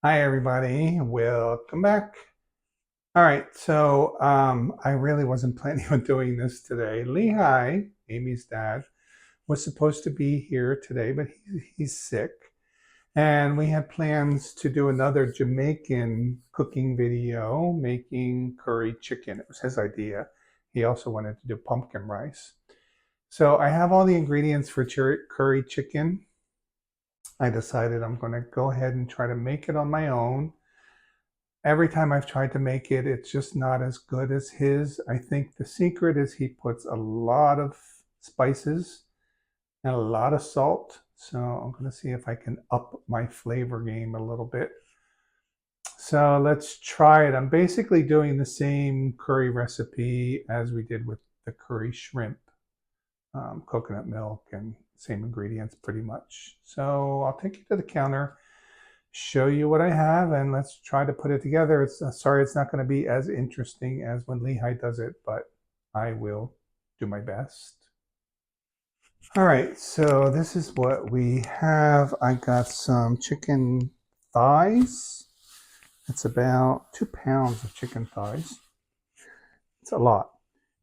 Hi, everybody. Welcome back. All right, so I really wasn't planning on doing this today. Lehi, Amy's dad, was supposed to be here today, but he's sick. And we had plans to do another Jamaican cooking video making curry chicken. It was his idea. He also wanted to do pumpkin rice. So I have all the ingredients for curry chicken. I decided I'm going to go ahead and try to make it on my own. Every time I've tried to make it, it's just not as good as his. I think the secret is he puts a lot of spices and a lot of salt. So I'm going to see if I can up my flavor game a little bit. So let's try it. I'm basically doing the same curry recipe as we did with the curry shrimp, coconut milk and same ingredients pretty much. So I'll take you to the counter, show you what I have, and let's try to put it together. It's sorry it's not going to be as interesting as when Lehi does it, but I will do my best. All right, so this is what we have. I got some chicken thighs. It's about 2 pounds of chicken thighs. It's a lot.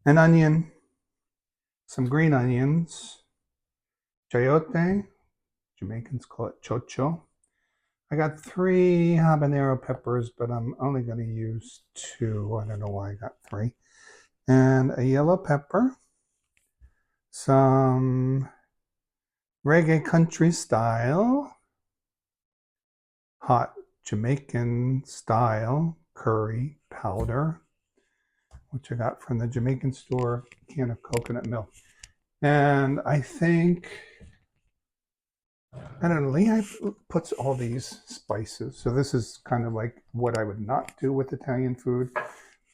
An onion, some green onions, chayote, Jamaicans call it chocho. I got 3 habanero peppers, but I'm only going to use 2. I don't know why I got 3. And a yellow pepper, some reggae country style, hot Jamaican style curry powder, which I got from the Jamaican store, can of coconut milk. And I think, I don't know, Lehi puts all these spices. So this is kind of like what I would not do with Italian food,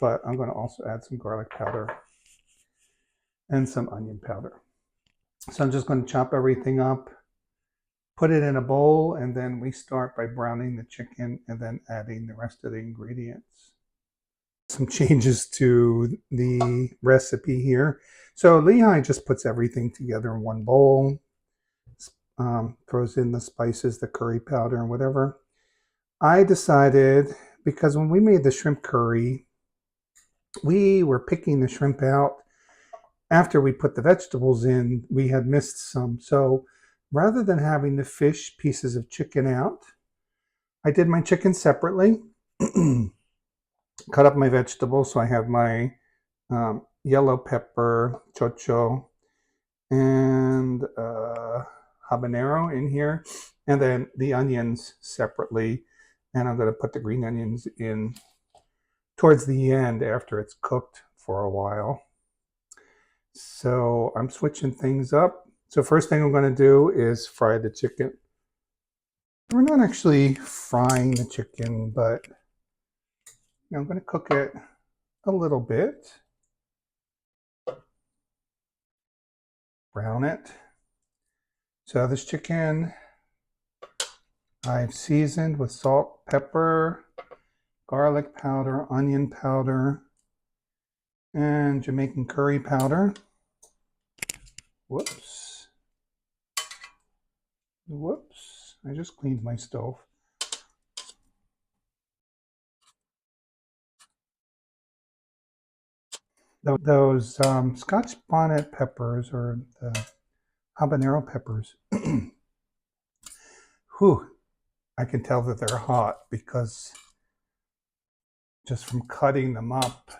but I'm going to also add some garlic powder and some onion powder. So I'm just going to chop everything up, put it in a bowl, and then we start by browning the chicken and then adding the rest of the ingredients. Some changes to the recipe here. So Lehi just puts everything together in one bowl, throws in the spices, the curry powder, and whatever. I decided, because when we made the shrimp curry, we were picking the shrimp out after we put the vegetables in. We had missed some. So rather than having the fish pieces of chicken out, I did my chicken separately, cut up my vegetables. So I have my yellow pepper, chocho, and habanero in here, and then the onions separately. And I'm going to put the green onions in towards the end after it's cooked for a while. So I'm switching things up. So first thing I'm going to do is fry the chicken. We're not actually frying the chicken, but I'm going to cook it a little bit. Brown it. So this chicken I've seasoned with salt, pepper, garlic powder, onion powder, and Jamaican curry powder. Whoops. Whoops. I just cleaned my stove. Those Scotch bonnet peppers, or the habanero peppers, whew, I can tell that they're hot because just from cutting them up,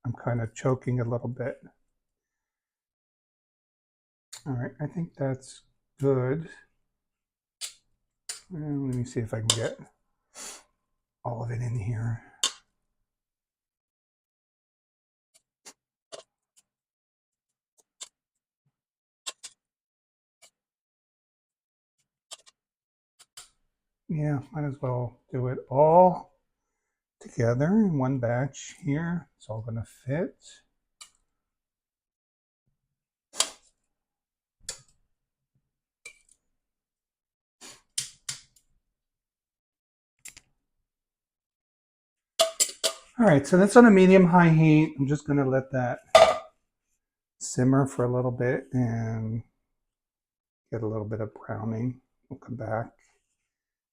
I'm kind of choking a little bit. All right, I think that's good. And let me see if I can get all of it in here. Yeah, might as well do it all together in one batch here. It's all going to fit. All right, so that's on a medium-high heat. I'm just going to let that simmer for a little bit and get a little bit of browning. We'll come back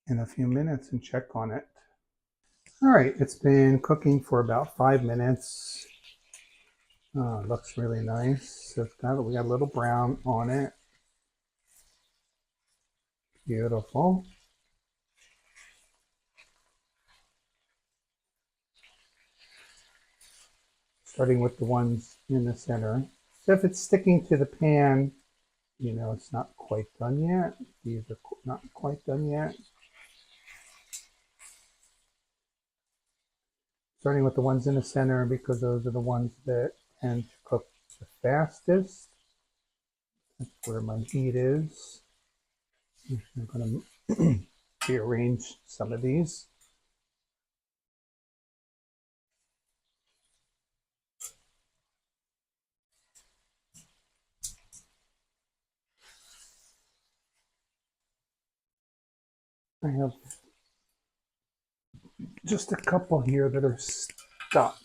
in a few minutes and check on it. All right, it's been cooking for about 5 minutes. Oh, it looks really nice. So we got a little brown on it. Beautiful. Starting with the ones in the center. So if it's sticking to the pan, you know it's not quite done yet. These are not quite done yet. Starting with the ones in the center because those are the ones that tend to cook the fastest. That's where my heat is. I'm going to rearrange some of these. I have just a couple here that are stuck.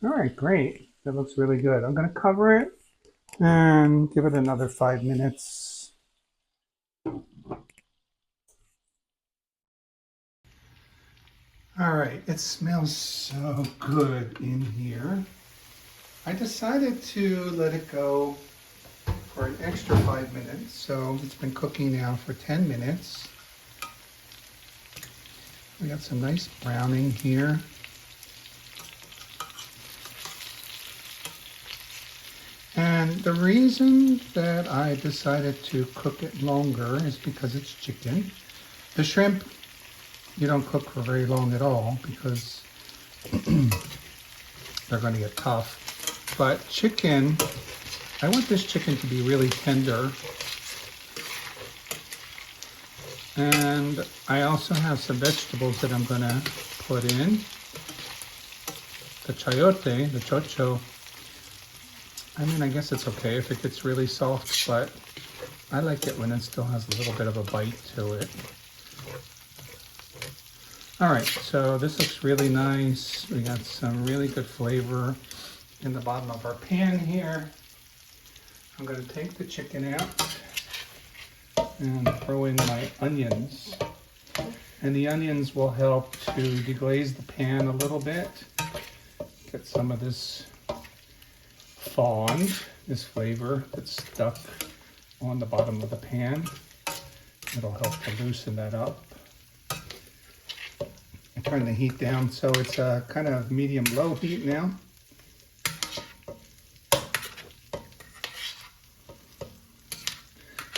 All right, great. That looks really good. I'm going to cover it and give it another 5 minutes. All right, it smells so good in here. I decided to let it go for an extra 5 minutes. So it's been cooking now for 10 minutes. We got some nice browning here. And the reason that I decided to cook it longer is because it's chicken. The shrimp, you don't cook for very long at all because they're going to get tough. But chicken, I want this chicken to be really tender. And I also have some vegetables that I'm going to put in. The chayote, the chocho, I mean, I guess it's okay if it gets really soft, but I like it when it still has a little bit of a bite to it. All right, so this looks really nice. We got some really good flavor in the bottom of our pan here. I'm going to take the chicken out and throw in my onions. And the onions will help to deglaze the pan a little bit. Get some of this fond, this flavor that's stuck on the bottom of the pan. It'll help to loosen that up. I turn the heat down so it's a kind of medium-low heat now.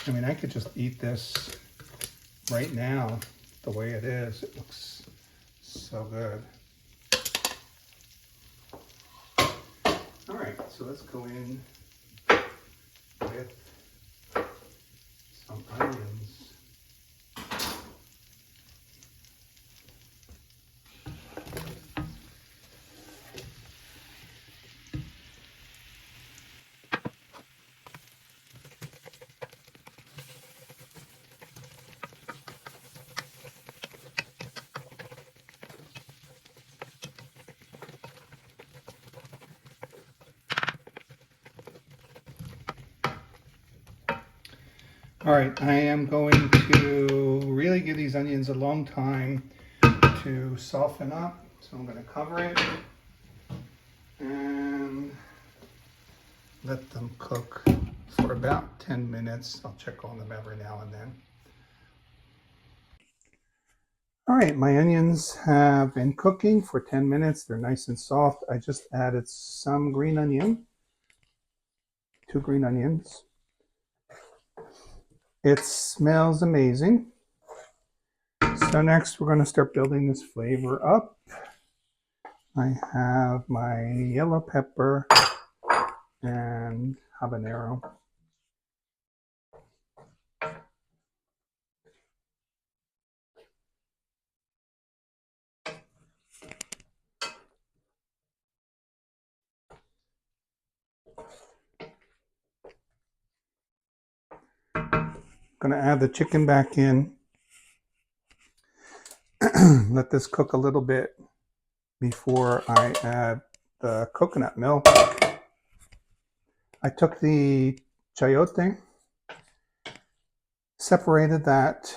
I mean, I could just eat this right now the way it is. It looks so good. All right, so let's go in with some onions. All right, I am going to really give these onions a long time to soften up. So I'm going to cover it and let them cook for about 10 minutes. I'll check on them every now and then. All right, my onions have been cooking for 10 minutes. They're nice and soft. I just added some green onion, 2 green onions. It smells amazing. So next we're going to start building this flavor up. I have my yellow pepper and habanero. Going to add the chicken back in. Let this cook a little bit before I add the coconut milk. I took the chayote, separated that,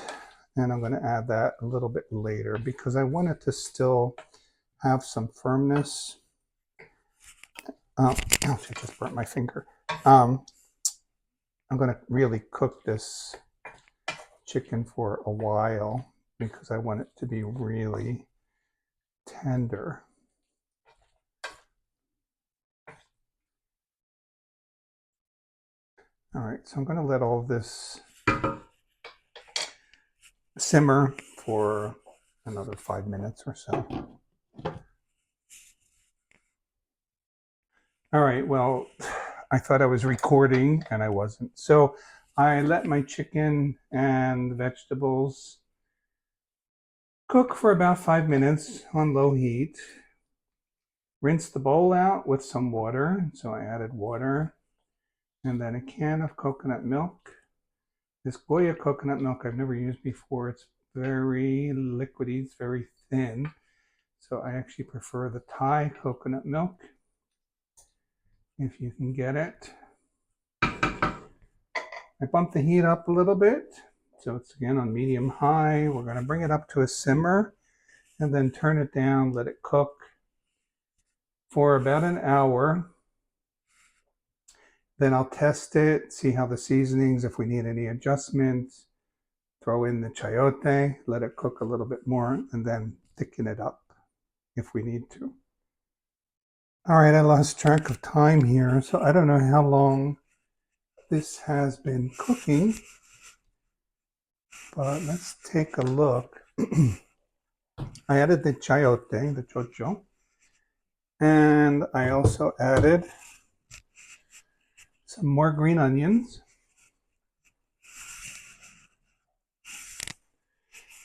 and I'm going to add that a little bit later because I want it to still have some firmness. Ouch, I just burnt my finger. I'm going to really cook this chicken for a while because I want it to be really tender. All right, so I'm going to let all of this simmer for another 5 minutes or so. All right, well, I thought I was recording and I wasn't. So I let my chicken and vegetables cook for about 5 minutes on low heat. Rinse the bowl out with some water. So I added water and then a can of coconut milk. This Goya coconut milk I've never used before. It's very liquidy, it's very thin. So I actually prefer the Thai coconut milk, if you can get it. I bumped the heat up a little bit. So it's again on medium high. We're going to bring it up to a simmer and then turn it down, let it cook for about an hour. Then I'll test it, see how the seasonings, if we need any adjustments, throw in the chayote, let it cook a little bit more, and then thicken it up if we need to. All right, I lost track of time here, so I don't know how long this has been cooking, but let's take a look. I added the chayote, the chocho, and I also added some more green onions.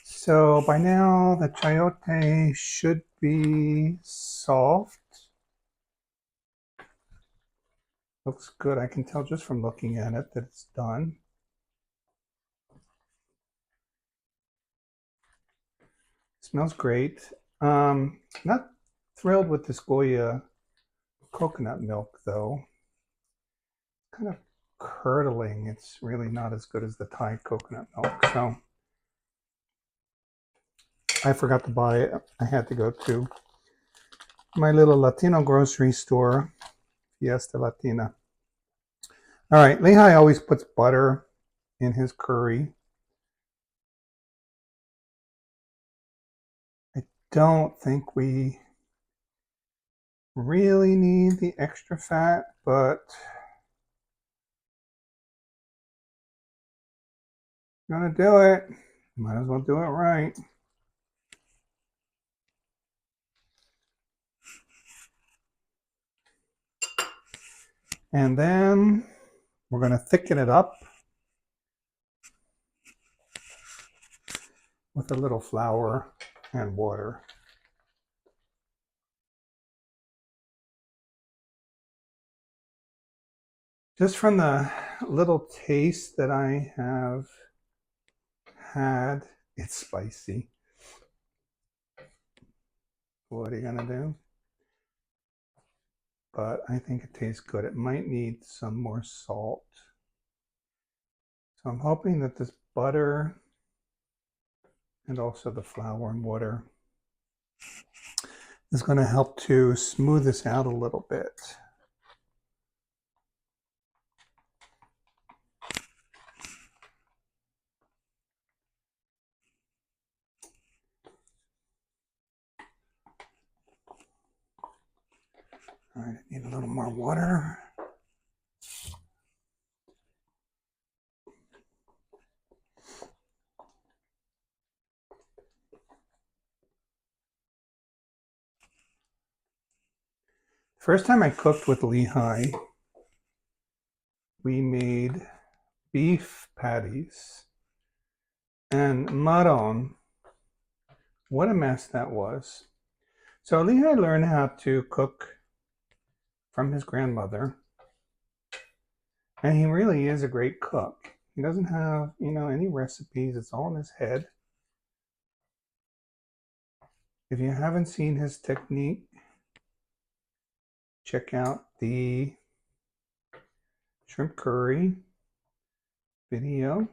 So by now the chayote should be soft. Looks good. I can tell just from looking at it that it's done. Smells great. Not thrilled with this Goya coconut milk though. Kind of curdling. It's really not as good as the Thai coconut milk. So I forgot to buy it. I had to go to my little Latino grocery store, Fiesta Latina. All right, Lehi always puts butter in his curry. I don't think we really need the extra fat, but gonna do it. Might as well do it right. And then we're going to thicken it up with a little flour and water. Just from the little taste that I have had, it's spicy. What are you going to do? But I think it tastes good. It might need some more salt. So I'm hoping that this butter and also the flour and water is going to help to smooth this out a little bit. All right, I need a little more water. First time I cooked with Lehi, we made beef patties and maron. What a mess that was. So Lehi learned how to cook from his grandmother, and he really is a great cook. He doesn't have, any recipes. It's all in his head. If you haven't seen his technique, check out the shrimp curry video.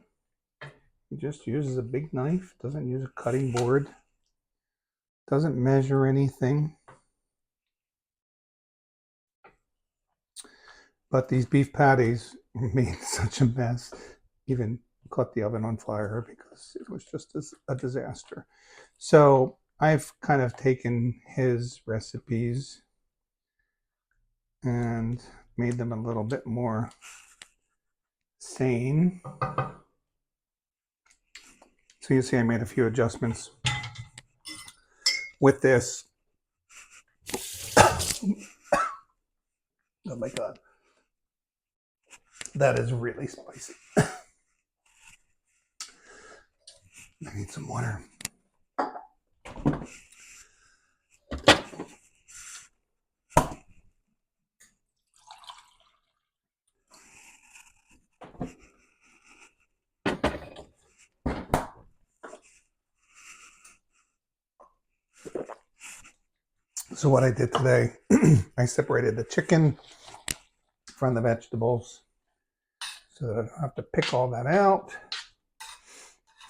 He just uses a big knife, doesn't use a cutting board, doesn't measure anything. But these beef patties made such a mess, even caught the oven on fire because it was just a disaster. So I've kind of taken his recipes and made them a little bit more sane. So you see I made a few adjustments with this. Oh my God. That is really spicy. I need some water. So what I did today, I separated the chicken from the vegetables. So I have to pick all that out,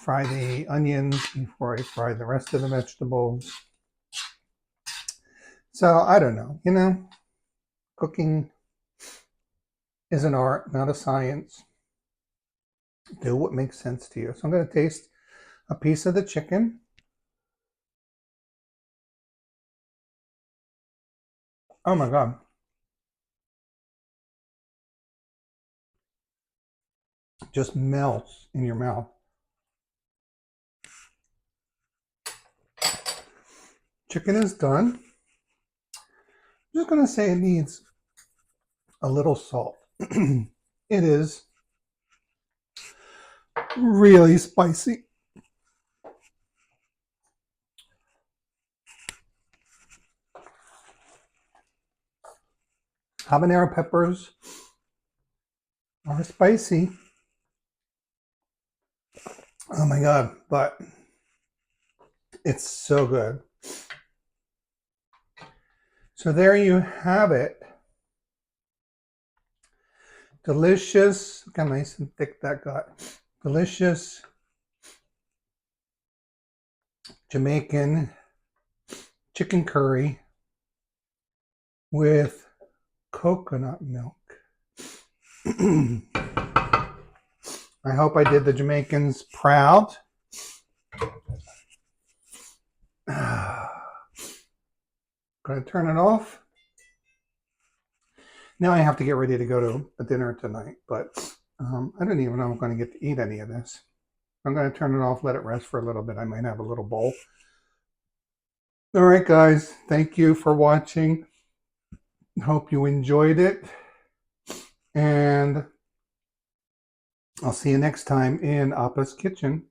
fry the onions before I fry the rest of the vegetables. So I don't know, cooking is an art, not a science. Do what makes sense to you. So I'm going to taste a piece of the chicken. Oh my God. Just melts in your mouth. Chicken is done. I'm just going to say it needs a little salt. It is really spicy. Habanero peppers are spicy. Oh my God, but it's so good. So there you have it. Delicious. Look how nice and thick that got. Delicious Jamaican chicken curry with coconut milk. I hope I did the Jamaicans proud. Gonna turn it off. Now I have to get ready to go to a dinner tonight, but I don't even know if I'm going to get to eat any of this. I'm going to turn it off, let it rest for a little bit. I might have a little bowl. All right, guys. Thank you for watching. Hope you enjoyed it. And I'll see you next time in Appa's Kitchen.